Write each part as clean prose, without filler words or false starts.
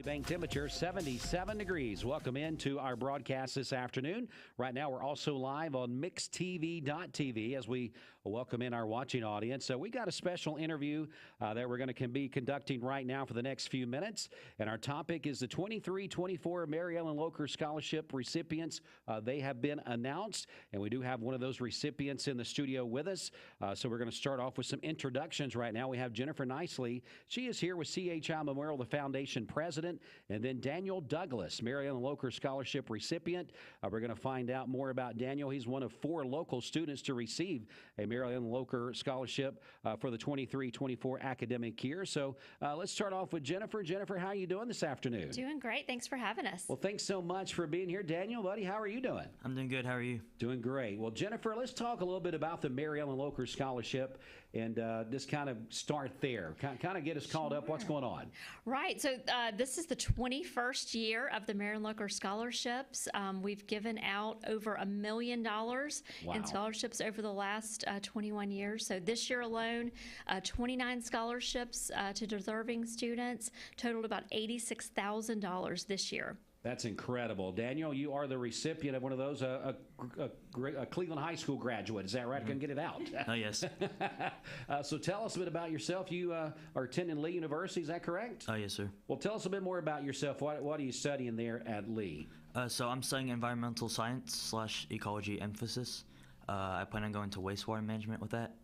Bank temperature 77 degrees. Welcome into our broadcast this afternoon. Right now, we're also live on mixtv.tv as we welcome in our watching audience. So we got a special interview that we're going to be conducting right now for the next few minutes. And our topic is the 23-24 MaryEllen Locher Scholarship recipients. They have been announced, and we do have one of those recipients in the studio with us. So we're going to start off with some introductions right now. We have Jennifer Nicely. She is here with CHI Memorial, the foundation president. And then Daniel Douglas, MaryEllen Locher Scholarship recipient. We're going to find out more about Daniel. He's one of 4 local students to receive a MaryEllen Locher Scholarship for the 23-24 academic year. So let's start off with Jennifer. Jennifer, how are you doing this afternoon? Doing great. Thanks for having us. Well, thanks so much for being here. Daniel, buddy, how are you doing? I'm doing good. How are you? Doing great. Well, Jennifer, let's talk a little bit about the MaryEllen Locher Scholarship and just kind of start there. Kind of get us caught up. What's going on? Right. So this is the 21st year of the MaryEllen Locher Scholarships. We've given out over $1 million in scholarships over the last 21 years. So this year alone, 29 scholarships to deserving students, totaled about $86,000 this year. That's incredible. Daniel, you are the recipient of one of those, a Cleveland High School graduate. Is that right? I couldn't get it out. Oh, yes. So tell us a bit about yourself. You are attending Lee University, is that correct? Oh, yes, sir. Well, tell us a bit more about yourself. What are you studying there at Lee? So I'm studying environmental science / ecology emphasis. I plan on going to wastewater management with that.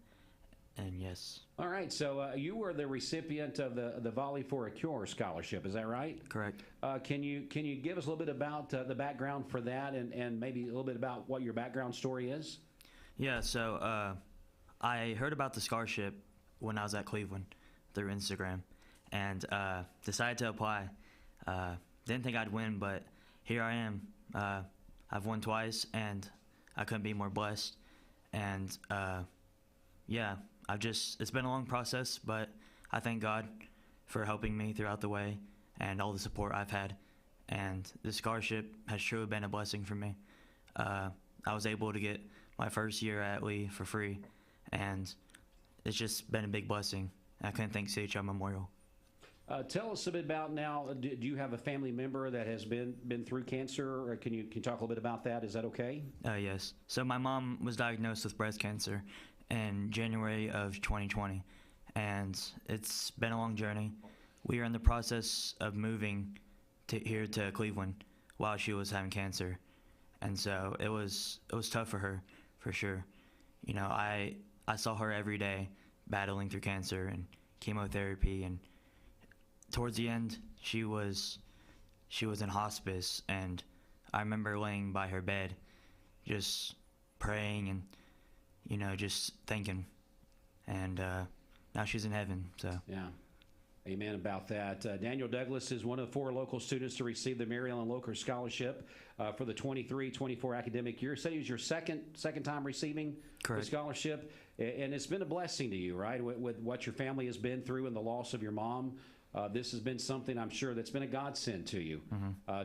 And yes. All right. So you were the recipient of the Volley for a Cure scholarship. Is that right? Correct. Can you give us a little bit about the background for that and maybe a little bit about what your background story is? Yeah. So I heard about the scholarship when I was at Cleveland through Instagram and decided to apply. Didn't think I'd win, but here I am. I've won twice, and I couldn't be more blessed. And yeah. It's been a long process, but I thank God for helping me throughout the way and all the support I've had. And this scholarship has truly been a blessing for me. I was able to get my first year at Lee for free, and it's just been a big blessing. I couldn't thank CHI Memorial. Tell us a bit about now, do you have a family member that has been through cancer? Or can you talk a little bit about that? Is that okay? Yes. So my mom was diagnosed with breast cancer in January of 2020, and it's been a long journey. We are in the process of moving here to Cleveland while she was having cancer, and so it was tough for her, for sure. You know, I saw her every day battling through cancer and chemotherapy, and towards the end she was in hospice, and I remember laying by her bed just praying and just thinking, and now she's in heaven. So yeah, amen about that. Daniel Douglas is one of the 4 local students to receive the MaryEllen Locher Scholarship for the 23-24 academic year. Said he was your second time receiving the scholarship, and it's been a blessing to you, right? With what your family has been through and the loss of your mom. This has been something, I'm sure, that's been a godsend to you,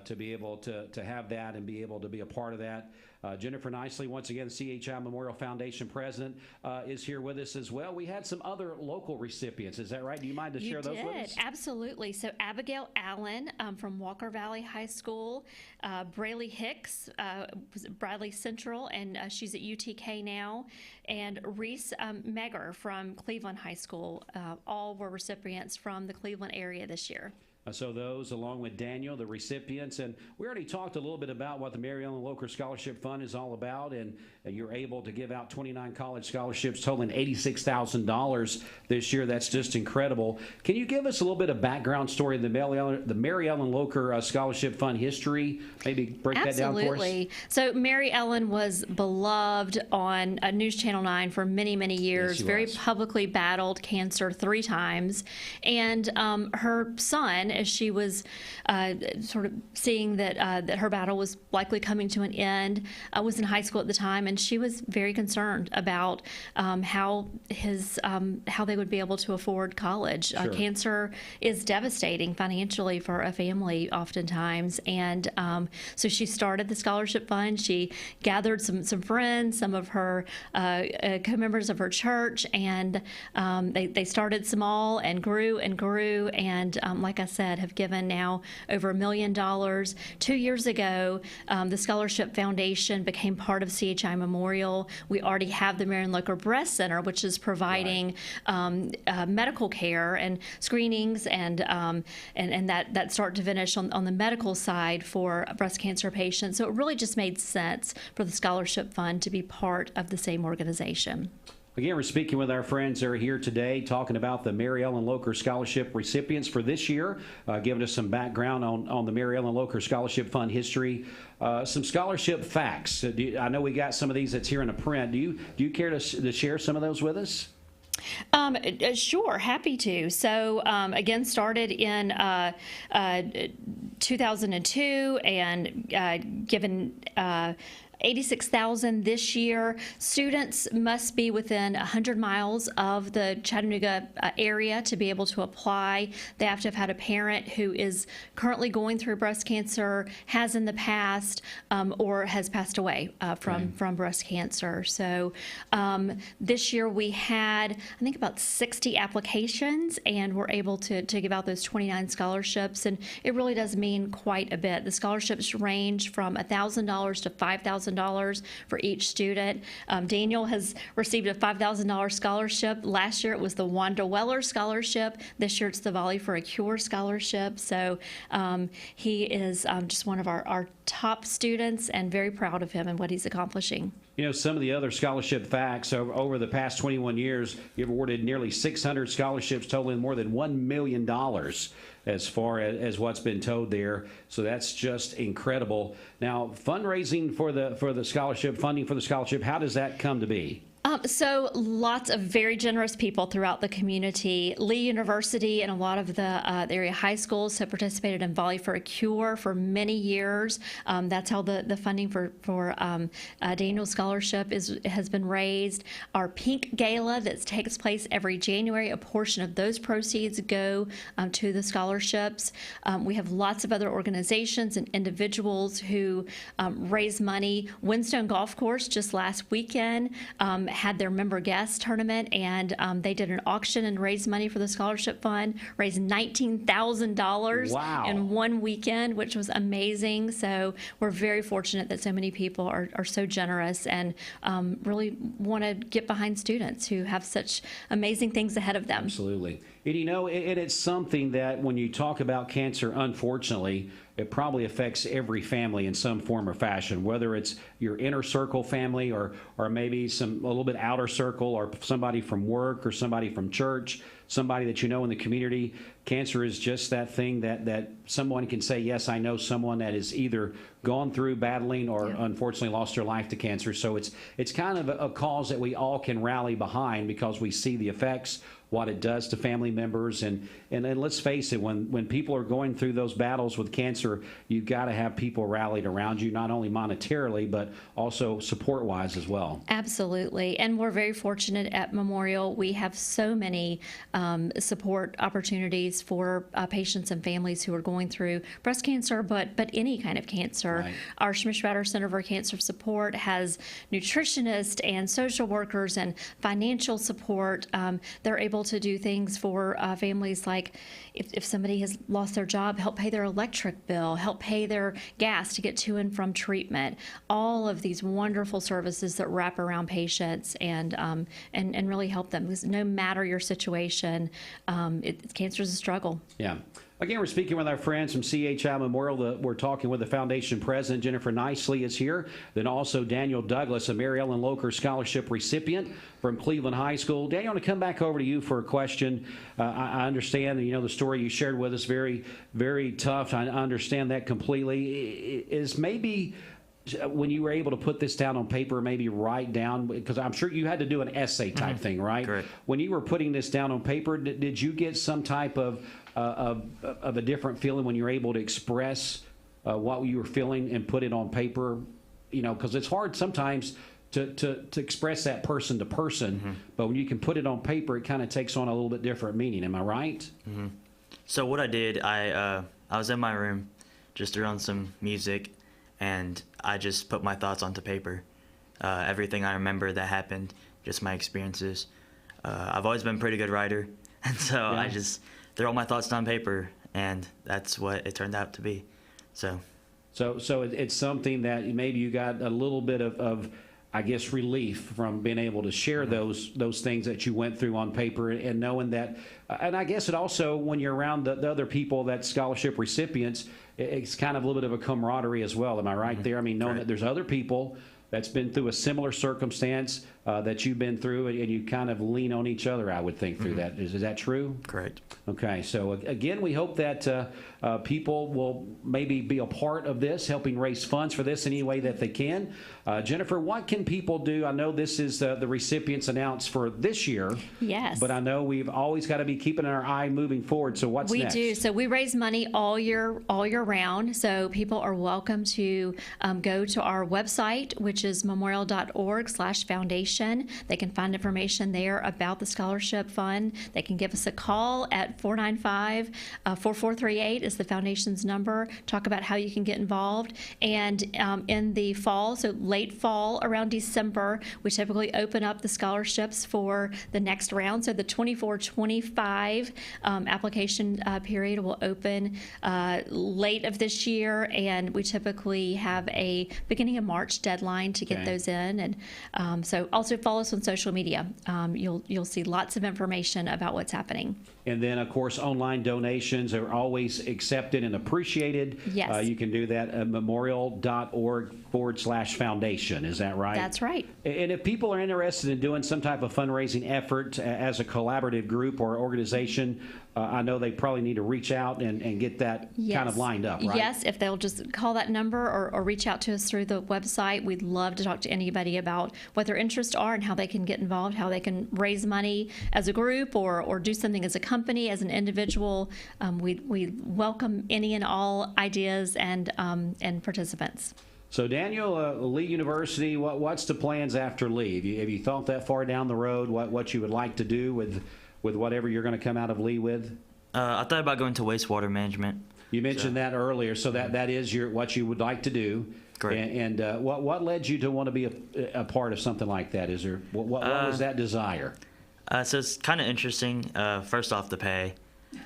to be able to have that and be able to be a part of that. Jennifer Nicely, once again, CHI Memorial Foundation president, is here with us as well. We had some other local recipients. Is that right? Do you mind to share those with us? Absolutely. So Abigail Allen from Walker Valley High School, Braylee Hicks, was at Bradley Central, and she's at UTK now, and Reese Megger from Cleveland High School. All were recipients from the Cleveland area this year. So those, along with Daniel, the recipients, and we already talked a little bit about what the MaryEllen Locher Scholarship Fund is all about, and you're able to give out 29 college scholarships totaling $86,000 this year. That's just incredible. Can you give us a little bit of background story of the MaryEllen Locher Scholarship Fund history? Maybe break that down for us. Absolutely. So MaryEllen was beloved on News Channel 9 for many, many years. Yes, very publicly battled cancer 3 times, and her son, as she was sort of seeing that her battle was likely coming to an end, was in high school at the time, and she was very concerned about how they would be able to afford college. Sure. Cancer is devastating financially for a family oftentimes, and so she started the scholarship fund. She gathered some friends, some of her co-members of her church, and they started small and grew, and like I said, said, have given now over $1 million. 2 years ago, the Scholarship Foundation became part of CHI Memorial. We already have the MaryEllen Locher Breast Center, which is providing medical care and screenings and that start to finish on the medical side for breast cancer patients. So it really just made sense for the Scholarship Fund to be part of the same organization. Again, we're speaking with our friends that are here today talking about the MaryEllen Locher Scholarship recipients for this year, giving us some background on the MaryEllen Locher Scholarship Fund history, some scholarship facts. I know we got some of these that's here in a print. Do you care to share some of those with us? Sure, happy to. So again, started in 2002 and given 86,000 this year. Students must be within 100 miles of the Chattanooga area to be able to apply. They have to have had a parent who is currently going through breast cancer, has in the past, or has passed away from breast cancer. So this year we had, I think, about 60 applications, and we're able to give out those 29 scholarships, and it really does mean quite a bit. The scholarships range from $1,000 to $5,000 for each student. Daniel has received a $5,000 scholarship. Last year it was the Wanda Weller Scholarship. This year it's the Volley for a Cure Scholarship. So he is just one of our top students, and very proud of him and what he's accomplishing. You know, some of the other scholarship facts over the past 21 years, you've awarded nearly 600 scholarships totaling more than $1 million as far as what's been told there. So that's just incredible. Now, fundraising for the scholarship, funding for the scholarship, how does that come to be? So lots of very generous people throughout the community. Lee University and a lot of the area high schools have participated in Volley for a Cure for many years. That's how the funding for Daniel's scholarship has been raised. Our Pink Gala that takes place every January, a portion of those proceeds go to the scholarships. We have lots of other organizations and individuals who raise money. Windstone Golf Course just last weekend had their member guest tournament, and they did an auction and raised money for the scholarship fund, raised $19,000 in one weekend, which was amazing. So we're very fortunate that so many people are so generous and really want to get behind students who have such amazing things ahead of them. Absolutely. And you know, it's something that when you talk about cancer, unfortunately, it probably affects every family in some form or fashion, whether it's your inner circle family or maybe a little bit outer circle, or somebody from work or somebody from church, somebody that you know in the community. Cancer is just that thing that someone can say, yes, I know someone that is either gone through battling or unfortunately lost their life to cancer. So it's kind of a cause that we all can rally behind because we see the effects, what it does to family members. And let's face it, when people are going through those battles with cancer, you've got to have people rallied around you, not only monetarily, but also support-wise as well. Absolutely. And we're very fortunate at Memorial. We have so many support opportunities for patients and families who are going through breast cancer, but any kind of cancer. Right. Our Schmidt-Schrader Center for Cancer Support has nutritionists and social workers and financial support. They're able to do things for families like if somebody has lost their job, help pay their electric bill, help pay their gas to get to and from treatment. All of these wonderful services that wrap around patients and really help them, because no matter your situation, cancer is a struggle. Yeah. Again, we're speaking with our friends from CHI Memorial. We're talking with the foundation president, Jennifer Nicely, is here. Then also Daniel Douglas, a MaryEllen Locher Scholarship recipient from Cleveland High School. Daniel, I want to come back over to you for a question. I understand, the story you shared with us, very, very tough. I understand that completely. Is maybe when you were able to put this down on paper, maybe write down, because I'm sure you had to do an essay type thing, right? Correct. When you were putting this down on paper, did you get some type of a different feeling when you're able to express what you were feeling and put it on paper? Because it's hard sometimes to express that person to person, but when you can put it on paper, it kind of takes on a little bit different meaning. Am I right? So what I did, I was in my room, just threw on some music, and I just put my thoughts onto paper. Everything I remember that happened, just my experiences. I've always been a pretty good writer, and so I just threw all my thoughts down paper and that's what it turned out to be. So it's something that maybe you got a little bit of I guess, relief from being able to share those things that you went through on paper, and knowing that, and I guess it also, when you're around the other people, that scholarship recipients, it's kind of a little bit of a camaraderie as well. Am I right there? I mean, knowing that there's other people that's been through a similar circumstance that you've been through, and you kind of lean on each other, I would think, through that. Is that true? Correct. Okay, so again, we hope that people will maybe be a part of this, helping raise funds for this in any way that they can. Jennifer, what can people do? I know this is the recipients announced for this year. Yes. But I know we've always got to be keeping our eye moving forward. So what's next? We do. So we raise money all year round. So people are welcome to go to our website, which is memorial.org/foundation. They can find information there about the scholarship fund. They can give us a call at 495-4438 is the foundation's number. Talk about how you can get involved. And in the fall, so late fall, around December, we typically open up the scholarships for the next round. So the 24-25 application period will open late of this year, and we typically have a beginning of March deadline to get those in. And so also follow us on social media. You'll see lots of information about what's happening. And then, of course, online donations are always accepted and appreciated. Yes. You can do that at memorial.org/foundation. Is that right? That's right. And if people are interested in doing some type of fundraising effort as a collaborative group or organization, I know they probably need to reach out and get that kind of lined up, right? Yes, if they'll just call that number or reach out to us through the website. We'd love to talk to anybody about what their interests are and how they can get involved, how they can raise money as a group or do something as a company, as an individual. We welcome any and all ideas and participants. So, Daniel, Lee University, what's the plans after Lee? Have you thought that far down the road, what you would like to do with whatever you're going to come out of Lee with? I thought about going to wastewater management. You mentioned that earlier, so that is what you would like to do. Correct. And what led you to want to be a part of something like that? Is there what was that desire? So it's kind of interesting. First off, the pay.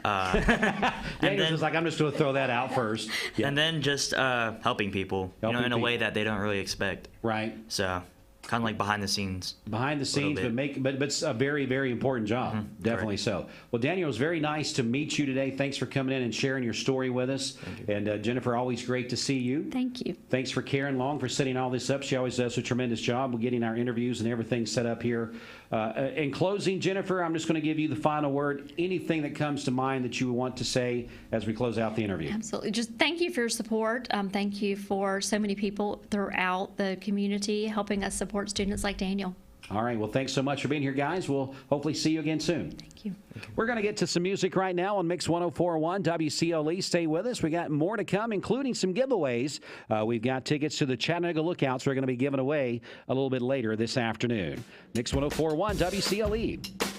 Daniel's just like, I'm just going to throw that out first. Yeah. And then just helping people, in a way that they don't really expect. Right. So kind of like behind the scenes. Behind the scenes, but it's a very, very important job. Definitely so. Well, Daniel, it was very nice to meet you today. Thanks for coming in and sharing your story with us. And Jennifer, always great to see you. Thank you. Thanks for Karen Long for setting all this up. She always does a tremendous job with getting our interviews and everything set up here. In closing, Jennifer, I'm just going to give you the final word. Anything that comes to mind that you want to say as we close out the interview? Absolutely. Just thank you for your support. Thank you for so many people throughout the community helping us support students like Daniel. All right. Well, thanks so much for being here, guys. We'll hopefully see you again soon. Thank you. We're going to get to some music right now on Mix 104.1 WCLE. Stay with us. We got more to come, including some giveaways. We've got tickets to the Chattanooga Lookouts we're going to be giving away a little bit later this afternoon. Mix 104.1 WCLE.